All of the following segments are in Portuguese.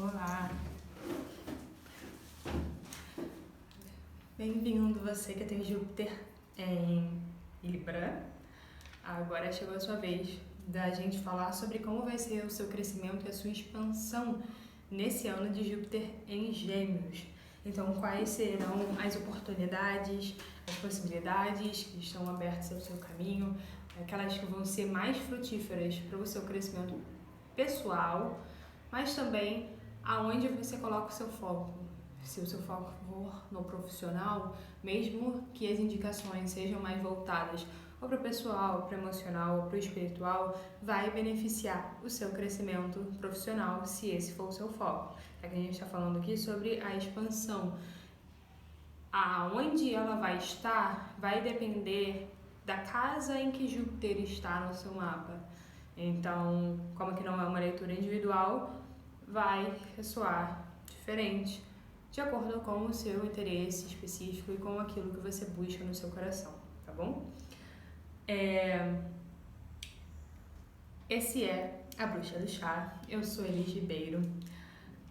Olá! Bem-vindo você que tem Júpiter em Libra. Agora chegou a sua vez da gente falar sobre como vai ser o seu crescimento e a sua expansão nesse ano de Júpiter em Gêmeos. Então, quais serão as oportunidades, as possibilidades que estão abertas ao seu caminho, aquelas que vão ser mais frutíferas para o seu crescimento pessoal, mas também aonde você coloca o seu foco. Se o seu foco for no profissional, mesmo que as indicações sejam mais voltadas ou para o pessoal, para o emocional ou para o espiritual, vai beneficiar o seu crescimento profissional, se esse for o seu foco. A gente está falando aqui sobre a expansão. Aonde ela vai estar vai depender da casa em que Júpiter está no seu mapa. Então, como que não é uma leitura individual, vai ressoar diferente de acordo com o seu interesse específico e com aquilo que você busca no seu coração, tá bom? Esse é a Bruxa do Chá. Eu sou Elis Ribeiro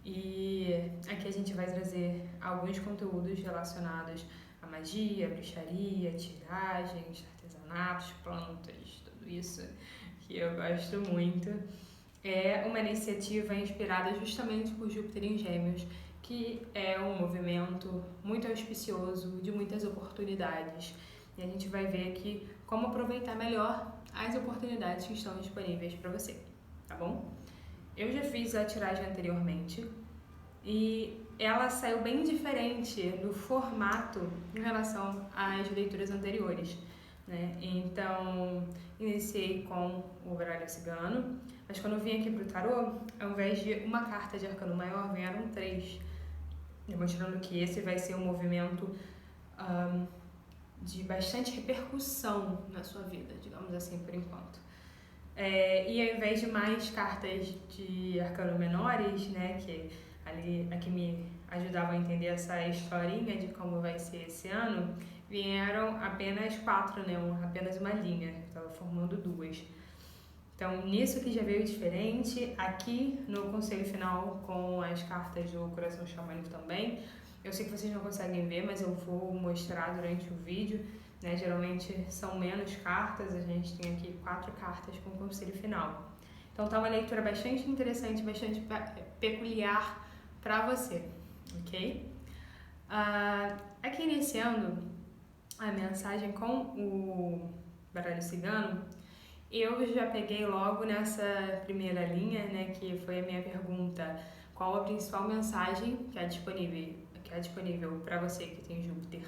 e aqui a gente vai trazer alguns conteúdos relacionados à magia, bruxaria, tiragens, artesanatos, plantas, tudo isso que eu gosto muito. É uma iniciativa inspirada justamente por Júpiter em Gêmeos, que é um movimento muito auspicioso, de muitas oportunidades. E a gente vai ver aqui como aproveitar melhor as oportunidades que estão disponíveis para você, tá bom? Eu já fiz a tiragem anteriormente e ela saiu bem diferente no formato em relação às leituras anteriores, né? Então, iniciei com o baralho cigano, mas quando eu vim aqui pro tarô, ao invés de uma carta de arcano maior, vieram 3, demonstrando que esse vai ser um movimento de bastante repercussão na sua vida, digamos assim, por enquanto. E ao invés de mais cartas de arcano menores, né, que ali aqui me ajudavam a entender essa historinha de como vai ser esse ano, vieram apenas 4, né, apenas uma linha, estava formando 2. Então, nisso que já veio diferente, aqui no conselho final com as cartas do coração xamânico também, eu sei que vocês não conseguem ver, mas eu vou mostrar durante o vídeo, né? Geralmente são menos cartas, a gente tem aqui 4 cartas com o conselho final. Então tá uma leitura bastante interessante, bastante peculiar para você, ok? Aqui iniciando a mensagem com o baralho cigano, eu já peguei logo nessa primeira linha, né, que foi a minha pergunta, qual a principal mensagem que é disponível para você que tem Júpiter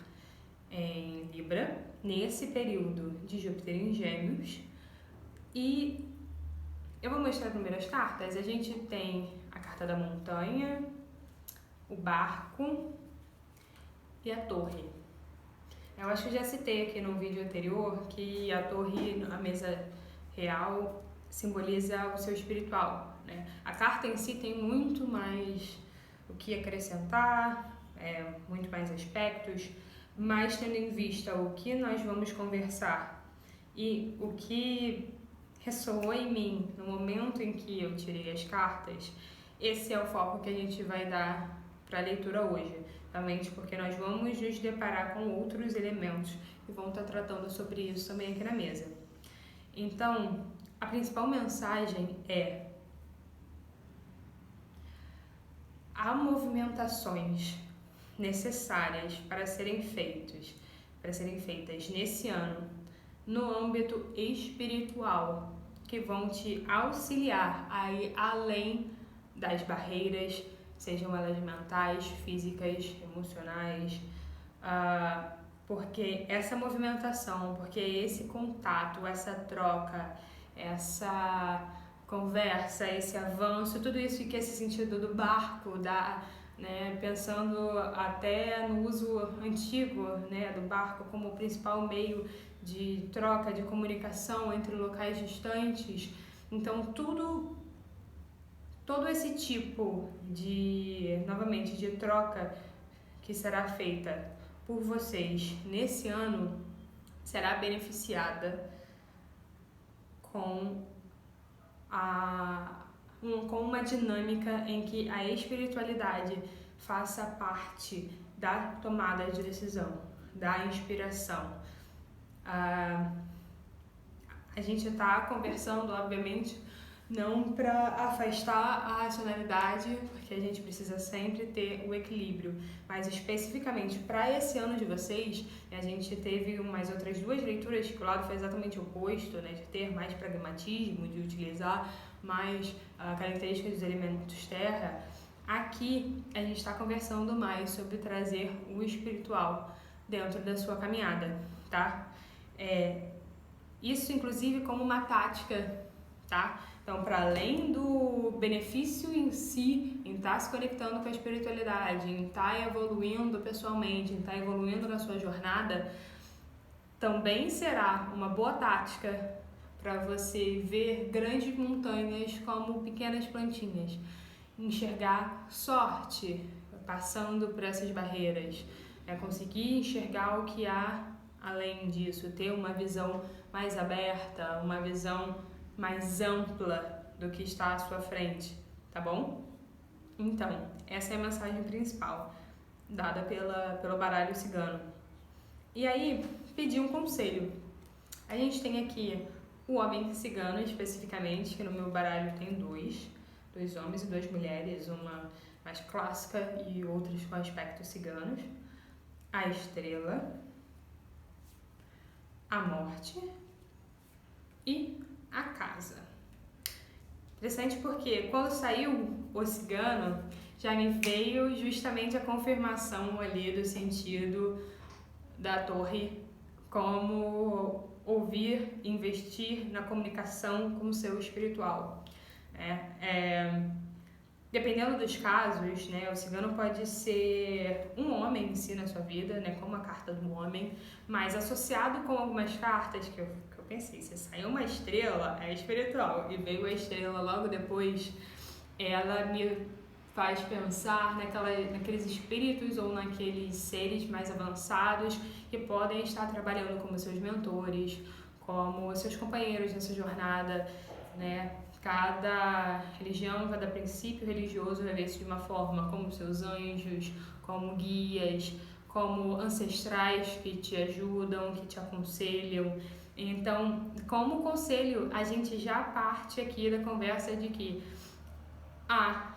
em Libra, nesse período de Júpiter em Gêmeos. E eu vou mostrar primeiro as cartas. A gente tem a carta da montanha, o barco e a torre. Eu acho que já citei aqui no vídeo anterior que a torre, a mesa real, simboliza o seu espiritual, né? A carta em si tem muito mais o que acrescentar, muito mais aspectos, mas tendo em vista o que nós vamos conversar e o que ressoou em mim no momento em que eu tirei as cartas, esse é o foco que a gente vai dar para a leitura hoje, realmente porque nós vamos nos deparar com outros elementos e vamos estar tratando sobre isso também aqui na mesa. Então, a principal mensagem é: há movimentações necessárias para serem feitas nesse ano no âmbito espiritual, que vão te auxiliar a ir além das barreiras, sejam elas mentais, físicas, emocionais, porque essa movimentação, porque esse contato, essa troca, essa conversa, esse avanço, tudo isso que esse sentido do barco dá, né, pensando até no uso antigo, né, do barco como o principal meio de troca, de comunicação entre locais distantes. Então todo esse tipo novamente, de troca que será feita por vocês nesse ano será beneficiada com com uma dinâmica em que a espiritualidade faça parte da tomada de decisão, da inspiração. A gente está conversando, obviamente, não para afastar a racionalidade, porque a gente precisa sempre ter o equilíbrio, mas especificamente para esse ano de vocês, a gente teve umas outras 2 leituras que o lado foi exatamente o oposto, né, de ter mais pragmatismo, de utilizar mais características dos elementos terra. Aqui a gente está conversando mais sobre trazer o espiritual dentro da sua caminhada, tá? Isso inclusive como uma tática, tá? Então, para além do benefício em si, em estar se conectando com a espiritualidade, em estar evoluindo pessoalmente, em estar evoluindo na sua jornada, também será uma boa tática para você ver grandes montanhas como pequenas plantinhas, enxergar sorte passando por essas barreiras, conseguir enxergar o que há além disso, ter uma visão mais aberta, uma visão mais ampla do que está à sua frente, tá bom? Então, essa é a mensagem principal dada pelo baralho cigano. E aí, pedir um conselho. A gente tem aqui o homem cigano, especificamente, que no meu baralho tem 2 homens e 2 mulheres, uma mais clássica e outras com aspectos ciganos. A estrela, a morte e a casa. Interessante porque quando saiu o cigano, já me veio justamente a confirmação ali do sentido da torre como ouvir, investir na comunicação com o seu espiritual. Dependendo dos casos, né, o cigano pode ser um homem em si na sua vida, né, como a carta do homem, mas associado com algumas cartas que eu pensei, se saiu uma estrela, é espiritual, e veio a estrela logo depois, ela me faz pensar naqueles espíritos ou naqueles seres mais avançados que podem estar trabalhando como seus mentores, como seus companheiros nessa jornada, né? Cada religião, cada princípio religioso vai ver isso de uma forma, como seus anjos, como guias, como ancestrais que te ajudam, que te aconselham. Então, como conselho, a gente já parte aqui da conversa de que há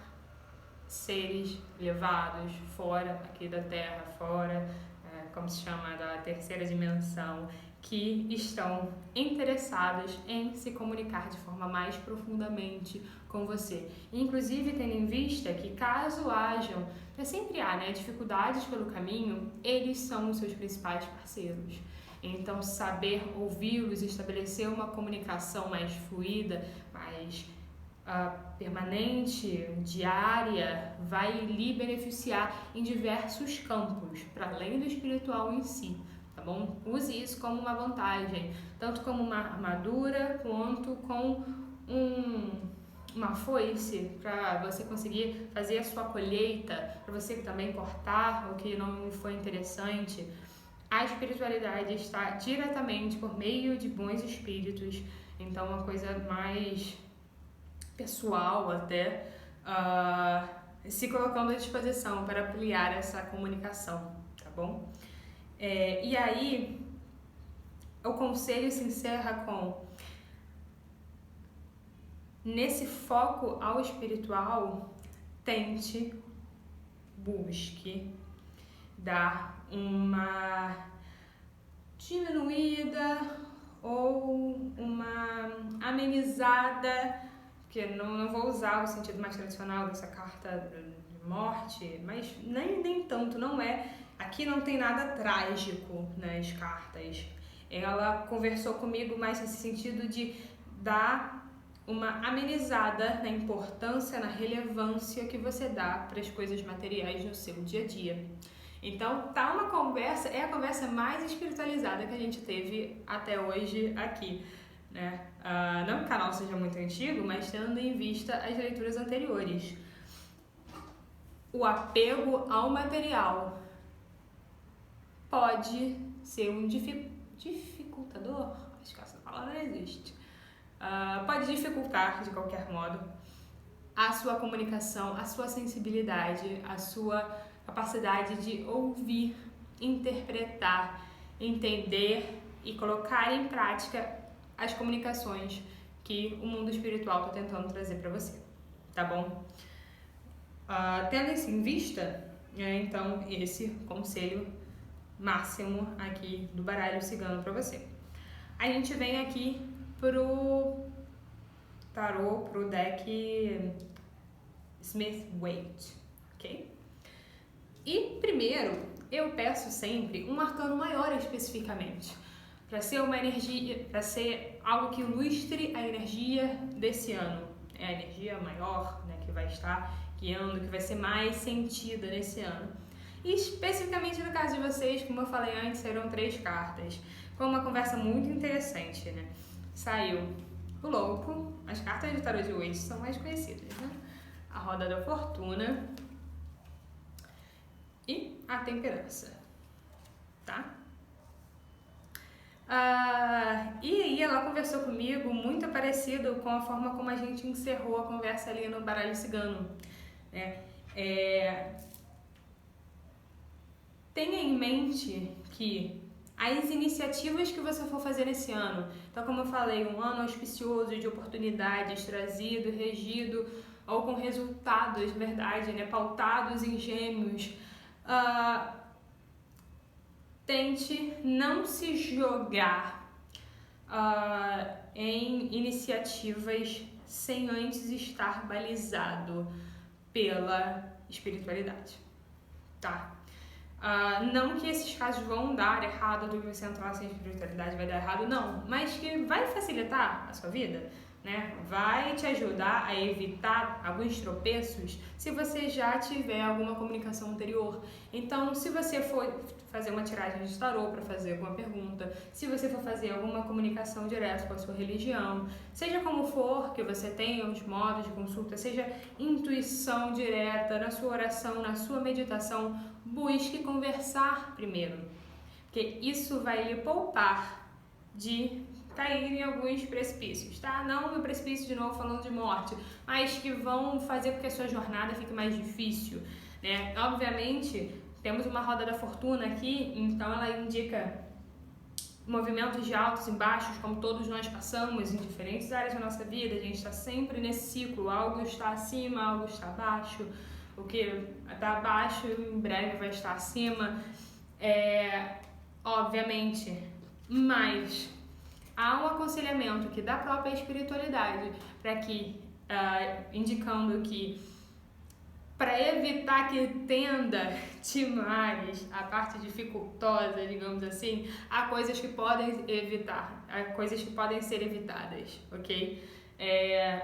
seres levados fora aqui da Terra, fora, como se chama, da terceira dimensão, que estão interessados em se comunicar de forma mais profundamente com você. Inclusive, tendo em vista que caso hajam, sempre há, né, dificuldades pelo caminho, eles são os seus principais parceiros. Então, saber ouvi-los, estabelecer uma comunicação mais fluida, mais permanente, diária, vai lhe beneficiar em diversos campos, para além do espiritual em si. Tá bom? Use isso como uma vantagem, tanto como uma armadura, quanto com uma foice para você conseguir fazer a sua colheita, para você também cortar o que não foi interessante. A espiritualidade está diretamente por meio de bons espíritos, então uma coisa mais pessoal até, se colocando à disposição para ampliar essa comunicação, tá bom? E aí, o conselho se encerra com: nesse foco ao espiritual, tente, busque dar uma diminuída ou uma amenizada, porque não vou usar o sentido mais tradicional dessa carta de morte, mas nem tanto, não é. Aqui não tem nada trágico nas cartas. Ela conversou comigo mais nesse sentido de dar uma amenizada na importância, na relevância que você dá para as coisas materiais no seu dia a dia. Então, tá uma conversa, é a conversa mais espiritualizada que a gente teve até hoje aqui, né? Não que o canal seja muito antigo, mas tendo em vista as leituras anteriores. O apego ao material pode ser um dificultador, acho que essa palavra não existe. Pode dificultar de qualquer modo a sua comunicação, a sua sensibilidade, a sua capacidade de ouvir, interpretar, entender e colocar em prática as comunicações que o mundo espiritual está tentando trazer para você, tá bom? Tendo isso em vista, então esse conselho máximo aqui do baralho cigano para você. A gente vem aqui pro tarô, pro deck Smith-Waite, ok? E primeiro, eu peço sempre um arcano maior especificamente, para ser uma energia, para ser algo que ilustre a energia desse ano. É a energia maior, né, que vai estar guiando, que vai ser mais sentida nesse ano. E especificamente no caso de vocês, como eu falei antes, serão 3 cartas. Foi uma conversa muito interessante, né? Saiu o louco, as cartas de tarô de hoje são mais conhecidas, né? A roda da fortuna e a temperança, tá? E aí ela conversou comigo muito parecido com a forma como a gente encerrou a conversa ali no baralho cigano, né? Tenha em mente que as iniciativas que você for fazer nesse ano, então como eu falei, um ano auspicioso de oportunidades, trazido, regido ou com resultados, verdade, né, pautados em gêmeos, tente não se jogar em iniciativas sem antes estar balizado pela espiritualidade, tá? Não que esses casos vão dar errado, do que você entrar sem espiritualidade vai dar errado, não, mas que vai facilitar a sua vida, né? Vai te ajudar a evitar alguns tropeços se você já tiver alguma comunicação anterior. Então, se você for fazer uma tiragem de tarô para fazer alguma pergunta, se você for fazer alguma comunicação direta com a sua religião, seja como for que você tenha os modos de consulta, seja intuição direta, na sua oração, na sua meditação, busque conversar primeiro, porque isso vai lhe poupar de cair em alguns precipícios, tá? Não no precipício de novo falando de morte, mas que vão fazer com que a sua jornada fique mais difícil, né? Obviamente, temos uma roda da fortuna aqui, então ela indica movimentos de altos e baixos, como todos nós passamos em diferentes áreas da nossa vida. A gente está sempre nesse ciclo, algo está acima, algo está abaixo, o que está abaixo em breve vai estar acima, obviamente, mas há um aconselhamento aqui da própria espiritualidade para que, indicando que para evitar que tenda demais a parte dificultosa, digamos assim, há coisas que podem ser evitadas, ok?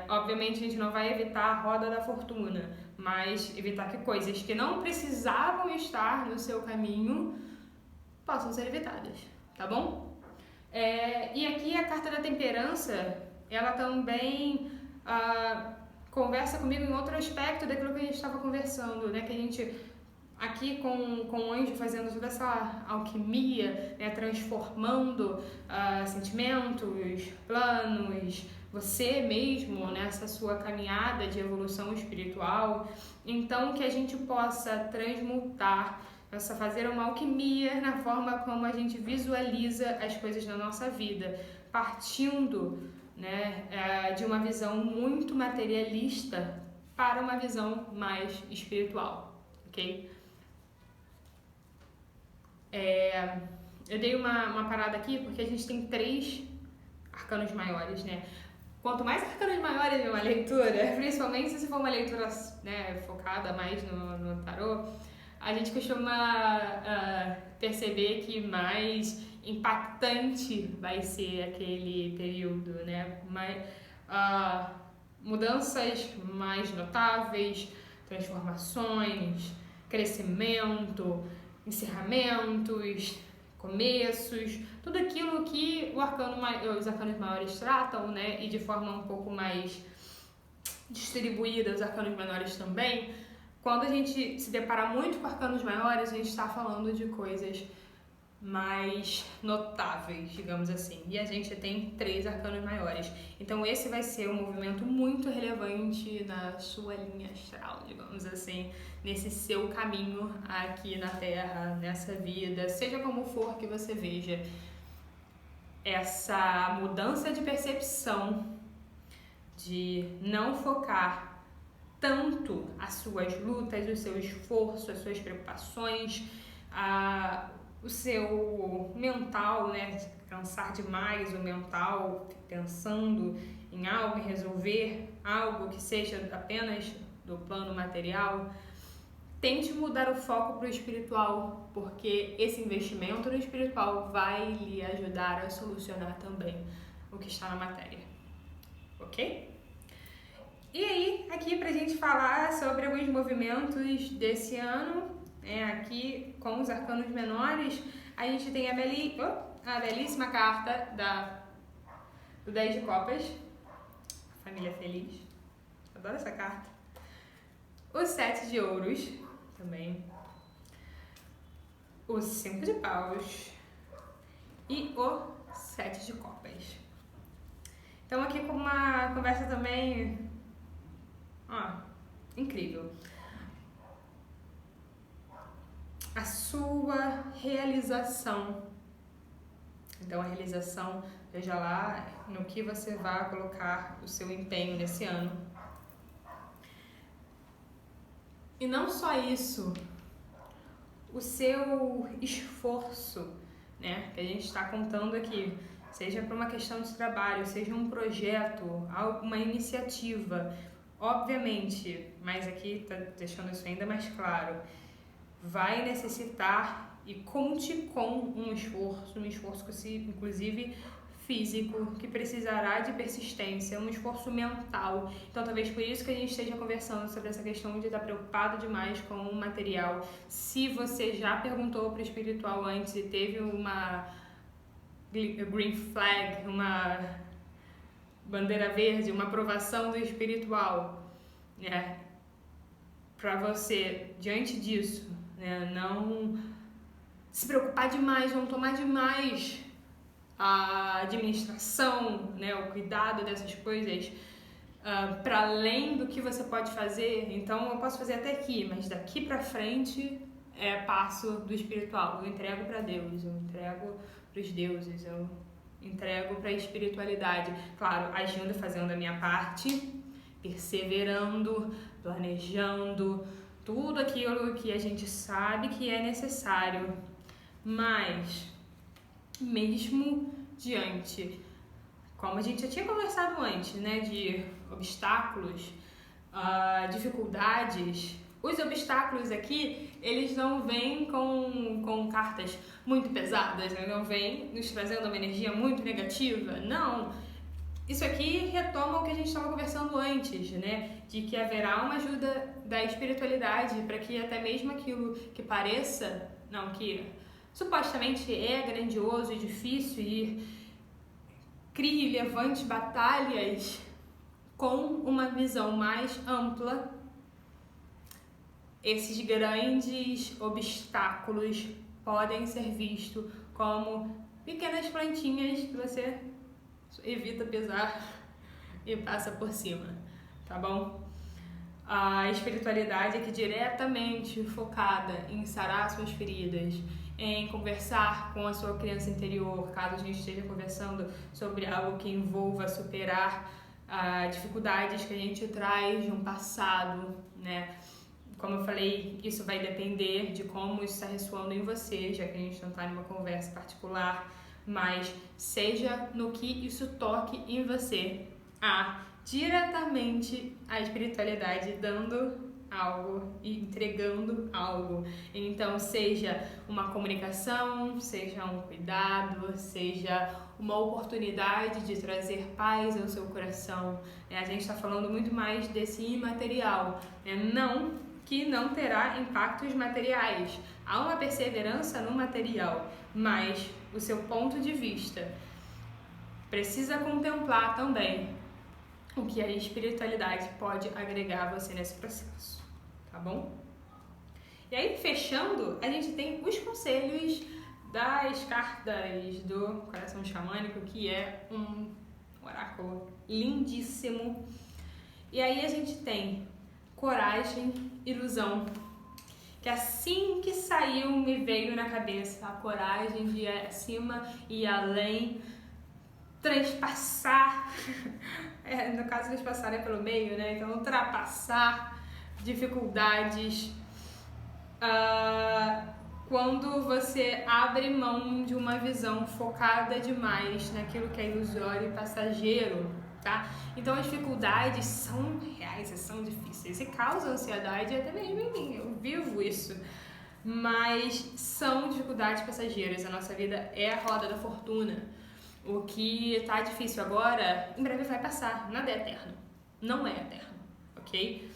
Obviamente a gente não vai evitar a roda da fortuna, mas evitar que coisas que não precisavam estar no seu caminho possam ser evitadas, tá bom? E aqui a carta da temperança, ela também conversa comigo em outro aspecto daquilo que a gente estava conversando, né? Que a gente, aqui com o anjo fazendo toda essa alquimia, né? Transformando sentimentos, planos, você mesmo nessa sua caminhada de evolução espiritual. Então, que a gente possa transmutar, fazer uma alquimia na forma como a gente visualiza as coisas na nossa vida, partindo, né, de uma visão muito materialista para uma visão mais espiritual, ok? Eu dei uma parada aqui porque a gente tem 3 arcanos maiores, né? Quanto mais arcanos maiores uma leitura, principalmente se for uma leitura, né, focada mais no tarô, a gente costuma perceber que mais impactante vai ser aquele período, né? Mudanças mais notáveis, transformações, crescimento, encerramentos, começos, tudo aquilo que os arcanos maiores tratam, né? E de forma um pouco mais distribuída, os arcanos menores também. Quando a gente se depara muito com arcanos maiores, a gente está falando de coisas mais notáveis, digamos assim. E a gente tem 3 arcanos maiores. Então esse vai ser um movimento muito relevante na sua linha astral, digamos assim, nesse seu caminho aqui na Terra, nessa vida, seja como for que você veja. Essa mudança de percepção, de não focar tanto as suas lutas, o seu esforço, as suas preocupações, o seu mental, né? Cansar demais o mental pensando em algo, em resolver algo que seja apenas do plano material. Tente mudar o foco para o espiritual, porque esse investimento no espiritual vai lhe ajudar a solucionar também o que está na matéria, ok? E aí, aqui pra gente falar sobre alguns movimentos desse ano, aqui com os arcanos menores, a gente tem a belíssima carta do 10 de copas, família feliz, adoro essa carta. O 7 de ouros, também. O 5 de paus e o 7 de copas. Então aqui com uma conversa também, incrível. A sua realização. Então a realização, veja lá no que você vai colocar o seu empenho nesse ano. E não só isso, o seu esforço, né, que a gente está contando aqui, seja para uma questão de trabalho, seja um projeto, uma iniciativa, obviamente, mas aqui está deixando isso ainda mais claro, vai necessitar e conte com um esforço que inclusive físico, que precisará de persistência, um esforço mental. Então talvez por isso que a gente esteja conversando sobre essa questão de estar preocupado demais com o material. Se você já perguntou para o espiritual antes e teve uma green flag, uma bandeira verde, uma aprovação do espiritual, né, para você, diante disso, né, não se preocupar demais, não tomar demais a administração, né, o cuidado dessas coisas para além do que você pode fazer. Então eu posso fazer até aqui, mas daqui para frente é passo do espiritual. Eu entrego para Deus, eu entrego para os deuses, eu entrego para a espiritualidade. Claro, agindo e fazendo a minha parte, perseverando, planejando, tudo aquilo que a gente sabe que é necessário. Mas mesmo diante, como a gente já tinha conversado antes, né, de obstáculos, dificuldades, os obstáculos aqui, eles não vêm com cartas muito pesadas, né? Não vêm nos trazendo uma energia muito negativa, não. Isso aqui retoma o que a gente estava conversando antes, né, de que haverá uma ajuda da espiritualidade para que até mesmo aquilo que pareça, não, que supostamente é grandioso e difícil e crie e levante batalhas com uma visão mais ampla, esses grandes obstáculos podem ser vistos como pequenas plantinhas que você evita pisar e passa por cima, tá bom? A espiritualidade é que diretamente focada em sarar suas feridas, em conversar com a sua criança interior, caso a gente esteja conversando sobre algo que envolva superar dificuldades que a gente traz de um passado, né? Como eu falei, isso vai depender de como isso está ressoando em você, já que a gente não está em uma conversa particular, mas seja no que isso toque em você, diretamente a espiritualidade dando algo e entregando algo. Então, seja uma comunicação, seja um cuidado, seja uma oportunidade de trazer paz ao seu coração. A gente está falando muito mais desse imaterial, não que não terá impactos materiais. Há uma perseverança no material, mas o seu ponto de vista precisa contemplar também o que a espiritualidade pode agregar a você nesse processo, tá bom? E aí, fechando, a gente tem os conselhos das cartas do coração xamânico, que é um oráculo lindíssimo. E aí a gente tem coragem, ilusão, que assim que saiu me veio na cabeça a coragem de ir acima e além, transpassar, no caso transpassar é pelo meio, né? Então ultrapassar dificuldades. Quando você abre mão de uma visão focada demais naquilo que é ilusório e passageiro, tá? Então as dificuldades são reais, são difíceis e causam ansiedade até mesmo em mim, eu vivo isso. Mas são dificuldades passageiras, a nossa vida é a roda da fortuna. O que tá difícil agora, em breve vai passar, nada é eterno, não é eterno, ok?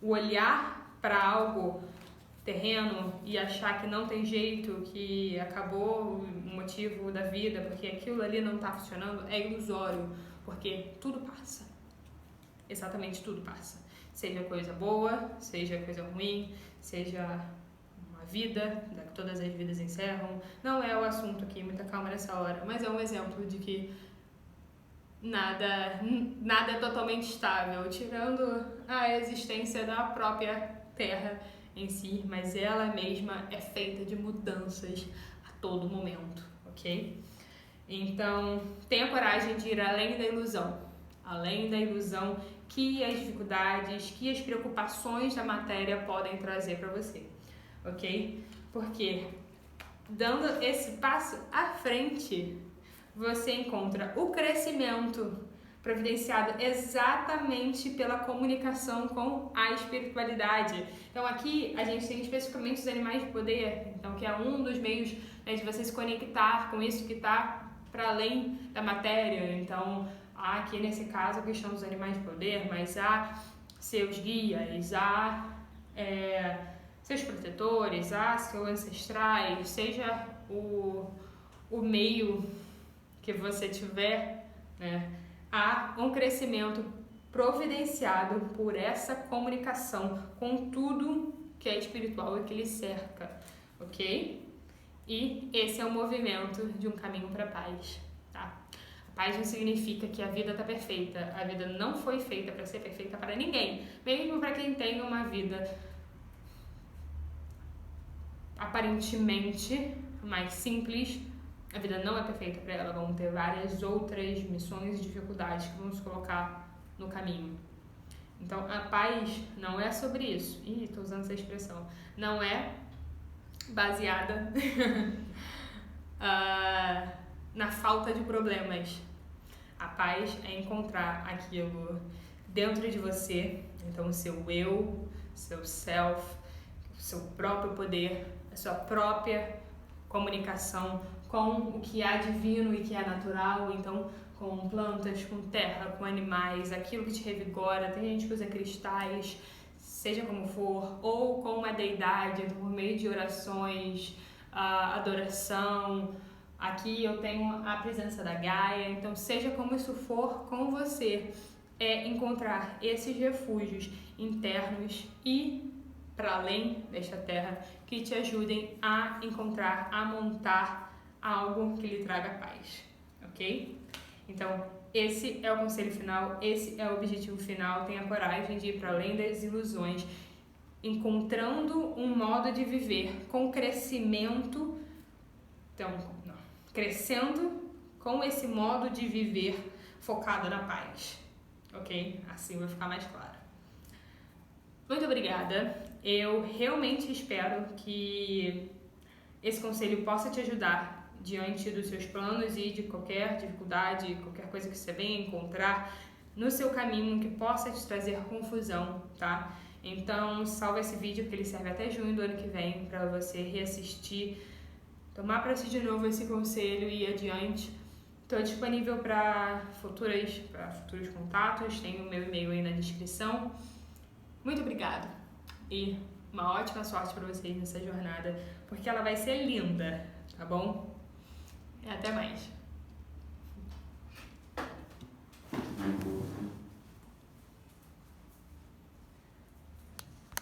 O olhar para algo terreno e achar que não tem jeito, que acabou o motivo da vida, porque aquilo ali não está funcionando, é ilusório, porque tudo passa. Exatamente tudo passa. Seja coisa boa, seja coisa ruim, seja uma vida, todas as vidas encerram. Não é o assunto aqui, muita calma nessa hora, mas é um exemplo de que nada é totalmente estável, tirando a existência da própria Terra em si, mas ela mesma é feita de mudanças a todo momento, ok? Então, tenha coragem de ir além da ilusão que as dificuldades, que as preocupações da matéria podem trazer para você, ok? Porque dando esse passo à frente, você encontra o crescimento providenciado exatamente pela comunicação com a espiritualidade. Então aqui a gente tem especificamente os animais de poder, então que é um dos meios, né, de você se conectar com isso que está para além da matéria. Então aqui nesse caso a questão dos animais de poder, mas há seus guias, há seus protetores, há seus ancestrais, seja o meio que você tiver, né? Há um crescimento providenciado por essa comunicação com tudo que é espiritual e que lhe cerca, ok? E esse é o movimento de um caminho para a paz, tá? A paz não significa que a vida está perfeita. A vida não foi feita para ser perfeita para ninguém, mesmo para quem tem uma vida aparentemente mais simples. A vida não é perfeita para ela, vão ter várias outras missões e dificuldades que vão se colocar no caminho. Então, a paz não é sobre isso. Ih, estou usando essa expressão. Não é baseada na falta de problemas. A paz é encontrar aquilo dentro de você, então o seu eu, seu self, o seu próprio poder, a sua própria comunicação com o que há divino e que é natural, então com plantas, com terra, com animais, aquilo que te revigora. Tem gente que usa cristais, seja como for, ou com uma deidade, então por meio de orações, adoração. Aqui eu tenho a presença da Gaia, então seja como isso for com você, é encontrar esses refúgios internos e para além desta terra que te ajudem a encontrar, a montar algo que lhe traga paz, ok? Então, esse é o conselho final, esse é o objetivo final. Tenha coragem de ir para além das ilusões, encontrando um modo de viver com crescimento, crescendo com esse modo de viver focado na paz, ok? Assim vai ficar mais claro. Muito obrigada. Eu realmente espero que esse conselho possa te ajudar diante dos seus planos e de qualquer dificuldade, qualquer coisa que você venha encontrar no seu caminho que possa te trazer confusão, tá? Então, salva esse vídeo porque ele serve até junho do ano que vem para você reassistir, tomar para si de novo esse conselho e ir adiante. Estou disponível para futuros contatos, tem o meu e-mail aí na descrição. Muito obrigada e uma ótima sorte para vocês nessa jornada, porque ela vai ser linda, tá bom? E até mais.